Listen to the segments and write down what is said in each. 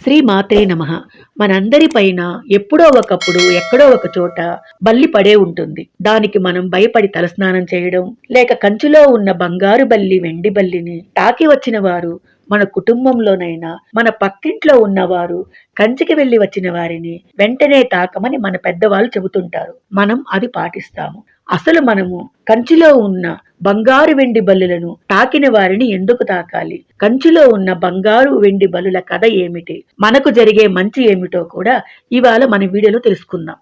శ్రీ మాత్రే నమః. మనందరి పైన ఎప్పుడో ఒకప్పుడు ఎక్కడో ఒక చోట బల్లి పడే ఉంటుంది. దానికి మనం భయపడి తలస్నానం చేయడం, లేక కంచులో ఉన్న బంగారు బల్లి, వెండి బల్లిని తాకి వచ్చిన వారు మన కుటుంబంలోనైనా, మన పక్కింట్లో ఉన్నవారు కంచికి వెళ్లి వచ్చిన వారిని వెంటనే తాకమని మన పెద్దవాళ్ళు చెబుతుంటారు. మనం అది పాటిస్తాము. అసలు మనము కంచిలో ఉన్న బంగారు వెండి బల్లులను తాకిన వారిని ఎందుకు తాకాలి? కంచిలో ఉన్న బంగారు వెండి బల్లుల కథ ఏమిటి? మనకు జరిగే మంచి ఏమిటో కూడా ఇవాళ మన వీడియోలో తెలుసుకుందాం.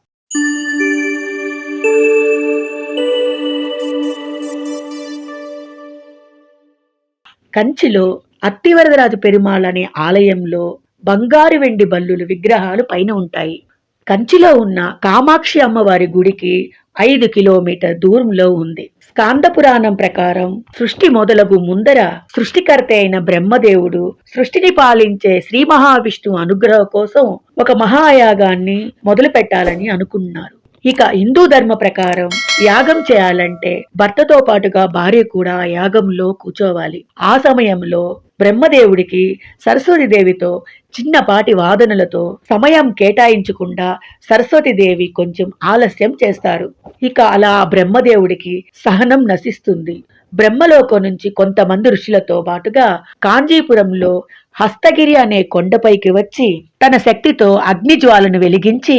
కంచిలో అత్తివరదరాజు పెరుమాళ్ అనే ఆలయంలో బంగారు వెండి బల్లులు విగ్రహాలు పైన ఉంటాయి. కంచిలో ఉన్న కామాక్షి అమ్మవారి గుడికి 5 కిలోమీటర్ దూరంలో ఉంది. స్కాంద పురాణం ప్రకారం సృష్టి మొదలగు ముందర సృష్టికర్త అయిన బ్రహ్మదేవుడు సృష్టిని పాలించే శ్రీ మహావిష్ణువు అనుగ్రహం కోసం ఒక మహాయాగాన్ని మొదలు పెట్టాలని అనుకున్నారు. ఇక హిందూ ధర్మ ప్రకారం యాగం చేయాలంటే భర్తతో పాటుగా భార్య కూడా యాగంలో కూర్చోవాలి. ఆ సమయంలో బ్రహ్మదేవుడికి సరస్వతీదేవితో చిన్నపాటి వాదనలతో సమయం కేటాయించకుండా సరస్వతీదేవి కొంచెం ఆలస్యం చేస్తారు. ఇక అలా బ్రహ్మదేవుడికి సహనం నశిస్తుంది. బ్రహ్మలోకం నుంచి కొంతమంది ఋషులతో పాటుగా కాంచీపురంలో హస్తగిరి అనే కొండపైకి వచ్చి తన శక్తితో అగ్నిజ్వాలను వెలిగించి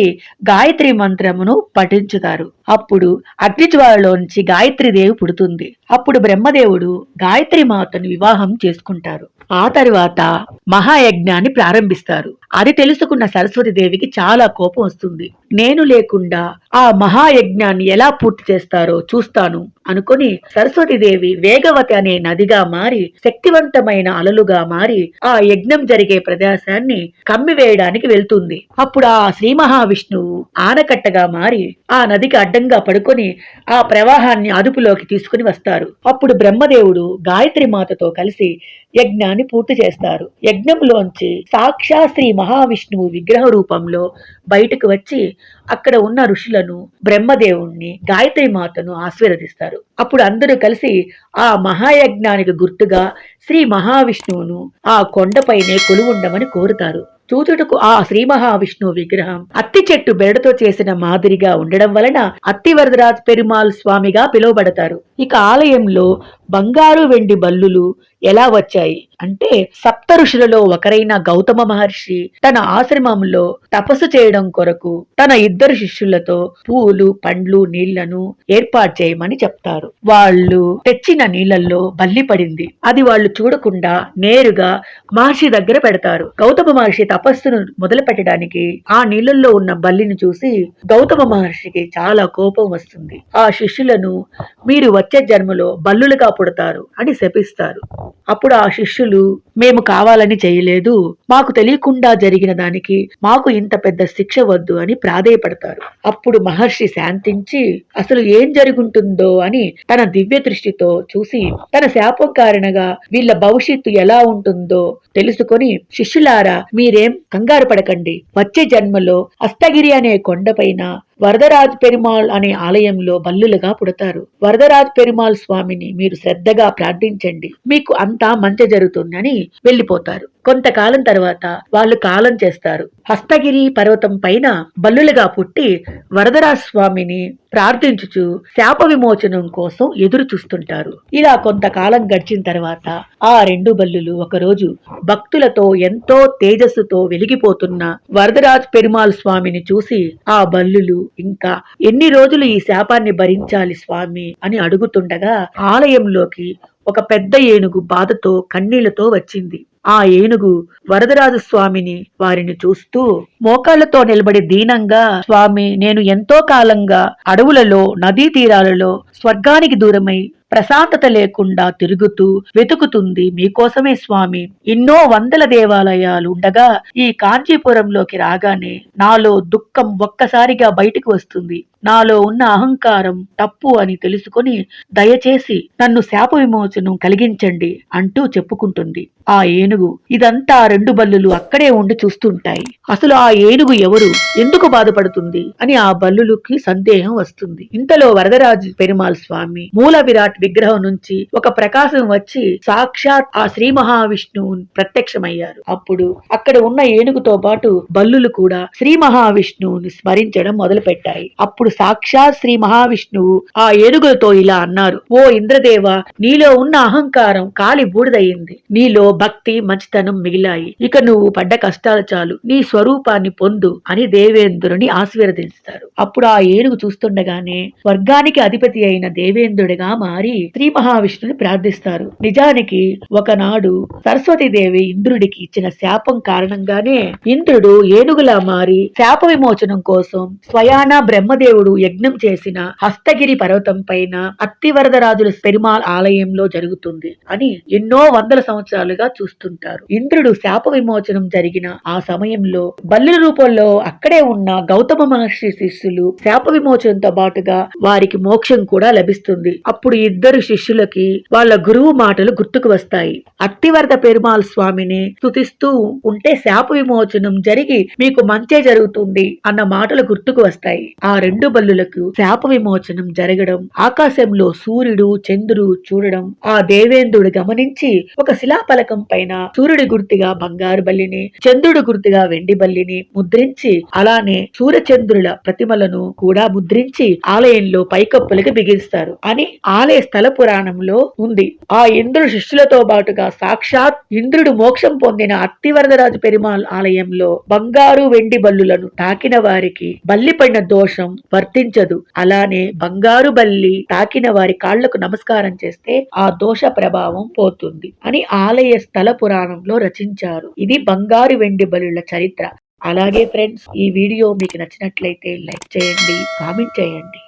గాయత్రి మంత్రమును పఠించుతారు. అప్పుడు అగ్నిజ్వాలలోంచి గాయత్రీదేవి పుడుతుంది. అప్పుడు బ్రహ్మదేవుడు గాయత్రి మాతను వివాహం చేసుకుంటారు. ఆ తరువాత మహాయజ్ఞాన్ని ప్రారంభిస్తారు. అది తెలుసుకున్న సరస్వతీదేవికి చాలా కోపం వస్తుంది. నేను లేకుండా ఆ మహాయజ్ఞాన్ని ఎలా పూర్తి చేస్తారో చూస్తాను అనుకుని సరస్వతీదేవి వేగవతి అనే నదిగా మారి శక్తివంతమైన అలలుగా మారి ఆ యజ్ఞం జరిగే ప్రదేశాన్ని కమ్మివేయడానికి వెళ్తుంది. అప్పుడు ఆ శ్రీ మహావిష్ణువు ఆనకట్టగా మారి ఆ నదికి అడ్డంగా పడుకొని ఆ ప్రవాహాన్ని అదుపులోకి తీసుకుని వస్తారు. అప్పుడు బ్రహ్మదేవుడు గాయత్రి మాతతో కలిసి యజ్ఞాన్ని పూర్తి చేస్తారు. యజ్ఞంలోంచి సాక్షా శ్రీ మహావిష్ణువు విగ్రహ రూపంలో బయటకు వచ్చి అక్కడ ఉన్న ఋషులను, బ్రహ్మదేవుణ్ణి, గాయత్రి మాతను ఆశీర్వదిస్తారు. అప్పుడు అందరూ కలిసి ఆ మహాయజ్ఞానికి గుర్తుగా శ్రీ మహావిష్ణువును ఆ కొండపైనే కొలువుండమని కోరుతారు. చూచుటకు ఆ శ్రీ మహావిష్ణువు విగ్రహం అత్తి చెట్టు బెరడుతో చేసిన మాదిరిగా ఉండడం వలన అత్తివరదరాజ పెరుమాళ్ స్వామిగా పిలువబడతారు. ఇక ఆలయంలో బంగారు వెండి బల్లులు ఎలా వచ్చాయి అంటే, సప్త ఋషులలో ఒకరైన గౌతమ మహర్షి తన ఆశ్రమంలో తపస్సు చేయడం కొరకు తన 2 శిష్యులతో పూలు, పండ్లు, నీళ్లను ఏర్పాటు చేయమని చెప్తారు. వాళ్ళు తెచ్చిన నీళ్లలో బల్లి పడింది. అది వాళ్ళు చూడకుండా నేరుగా మహర్షి దగ్గర పెడతారు. గౌతమ మహర్షి తపస్సును మొదలు పెట్టడానికి ఆ నీళ్లలో ఉన్న బల్లిని చూసి గౌతమ మహర్షికి చాలా కోపం వస్తుంది. ఆ శిష్యులను మీరు వచ్చే జన్మలో బల్లులుగా పుడతారు అని శపిస్తారు. అప్పుడు ఆ శిష్యులు మేము కావాలని చేయలేదు, మాకు తెలియకుండా జరిగిన దానికి మాకు ఇంత పెద్ద శిక్ష వద్దు అని ప్రాధేయపడతారు. అప్పుడు మహర్షి శాంతించి అసలు ఏం జరుగుంటుందో అని తన దివ్య దృష్టితో చూసి తన శాపం కారణంగా వీళ్ళ భవిష్యత్తు ఎలా ఉంటుందో తెలుసుకొని, శిష్యులారా మీరేం కంగారు పడకండి, వచ్చే జన్మలో హస్తగిరి అనే కొండపైన వరదరాజ్ పెరుమాళ్ అనే ఆలయంలో బల్లులుగా పుడతారు. వరదరాజ్ పెరుమాళ్ స్వామిని మీరు శ్రద్ధగా ప్రార్థించండి, మీకు అంతా మంచి జరుగుతుందని వెళ్లిపోతారు. కొంతకాలం తర్వాత వాళ్ళు కాలం చేస్తారు. హస్తగిరి పర్వతం పైన బల్లులుగా పుట్టి వరదరాజ్ స్వామిని ప్రార్థించుచు శాప విమోచనం కోసం ఎదురు చూస్తుంటారు. ఇలా కొంతకాలం గడిచిన తర్వాత ఆ 2 బల్లులు ఒకరోజు భక్తులతో ఎంతో తేజస్సుతో వెలిగిపోతున్న వరదరాజ్ పెరుమాళ్ స్వామిని చూసి ఆ బల్లులు ఇంకా ఎన్ని రోజులు ఈ శాపాన్ని భరించాలి స్వామి అని అడుగుతుండగా ఆలయంలోకి ఒక పెద్ద ఏనుగు బాధతో కన్నీళ్లతో వచ్చింది. ఆ ఏనుగు వరదరాజు స్వామిని వారిని చూస్తూ మోకాళ్లతో నిలబడి దీనంగా, స్వామి నేను ఎంతో కాలంగా అడవులలో, నదీ తీరాలలో స్వర్గానికి దూరమై ప్రశాంతత లేకుండా తిరుగుతూ వెతుకుతుంది మీకోసమే స్వామి. ఎన్నో వందల దేవాలయాలు ఉండగా ఈ కాంచీపురంలోకి రాగానే నాలో దుఃఖం ఒక్కసారిగా బయటకు వస్తుంది. నాలో ఉన్న అహంకారం తప్పు అని తెలుసుకొని దయచేసి నన్ను శాప విమోచనం కలిగించండి అంటూ చెప్పుకుంటుంది. ఆ ఏనుగు ఇదంతా రెండు బల్లులు అక్కడే ఉండి చూస్తుంటాయి. అసలు ఆ ఏనుగు ఎవరు, ఎందుకు బాధపడుతుంది అని ఆ బల్లులకి సందేహం వస్తుంది. ఇంతలో వరదరాజు పెరుమాళ్ స్వామి మూల విరాట్ విగ్రహం నుంచి ఒక ప్రకాశం వచ్చి సాక్షాత్ ఆ శ్రీ మహావిష్ణువు ప్రత్యక్షమయ్యారు. అప్పుడు అక్కడ ఉన్న ఏనుగుతో పాటు బల్లులు కూడా శ్రీ మహావిష్ణువుని స్మరించడం మొదలు పెట్టాయి. అప్పుడు సాక్షాత్ శ్రీ మహావిష్ణువు ఆ ఏనుగులతో ఇలా అన్నారు: ఓ ఇంద్రదేవ, నీలో ఉన్న అహంకారం కాలి బూడిదయ్యింది. నీలో భక్తి మంచితనం మిగిలాయి. ఇక నువ్వు పడ్డ కష్టాలు చాలు, నీ స్వరూపాన్ని పొందు అని దేవేంద్రుని ఆశీర్వదిస్తారు. అప్పుడు ఆ ఏనుగు చూస్తుండగానే స్వర్గానికి అధిపతి అయిన దేవేంద్రుడిగా మారి శ్రీ మహావిష్ణుని ప్రార్థిస్తారు. నిజానికి ఒకనాడు సరస్వతీదేవి ఇంద్రుడికి ఇచ్చిన శాపం కారణంగానే ఇంద్రుడు ఏనుగులా మారి శాప విమోచనం కోసం స్వయాన బ్రహ్మదేవుడు యజ్ఞం చేసిన హస్తగిరి పర్వతం పైన అత్తివరదరాజుల పెరుమాళ్ ఆలయంలో జరుగుతుంది అని ఎన్నో వందల సంవత్సరాలుగా చూస్తుంటారు. ఇంద్రుడు శాప విమోచనం జరిగిన ఆ సమయంలో బల్లుల రూపంలో అక్కడే ఉన్న గౌతమ మహర్షి శిష్యులు శాప విమోచనంతో పాటుగా వారికి మోక్షం కూడా లభిస్తుంది. అప్పుడు ఇద్దరు శిష్యులకి వాళ్ళ గురువు మాటలు గుర్తుకు వస్తాయి. అత్తివరద పెరుమాళ్ స్వామిని స్తుతిస్తూ ఉంటే శాప విమోచనం జరిగి మీకు మంచే జరుగుతుంది అన్న మాటలు గుర్తుకు వస్తాయి. ఆ రెండు బల్లులకు శాప విమోచనం జరగడం, ఆకాశంలో సూర్యుడు చంద్రుడు చూడడం ఆ దేవేంద్రుడు గమనించి ఒక శిలాఫలకం పైన సూర్యుడి గుర్తుగా బంగారు బల్లిని, చంద్రుడి గుర్తుగా వెండి బల్లిని ముద్రించి, అలానే సూర్యచంద్రుల ప్రతిమలను కూడా ముద్రించి ఆలయంలో పైకప్పులకి బిగిస్తారు అని ఆలయ స్థల పురాణంలో ఉంది. ఆ ఇంద్రుడు శిష్యులతో పాటుగా సాక్షాత్ ఇంద్రుడు మోక్షం పొందిన అత్తివరదరాజు పెరుమాళ్ ఆలయంలో బంగారు వెండి బల్లులను తాకిన వారికి బల్లి పడిన దోషం వర్తించదు. అలానే బంగారు బల్లి తాకిన వారి కాళ్లకు నమస్కారం చేస్తే ఆ దోష ప్రభావం పోతుంది అని ఆలయ స్థల పురాణంలో రచించారు. ఇది బంగారు వెండి బలుల చరిత్ర. అలాగే ఫ్రెండ్స్, ఈ వీడియో మీకు నచ్చినట్లయితే లైక్ చేయండి, కామెంట్ చేయండి.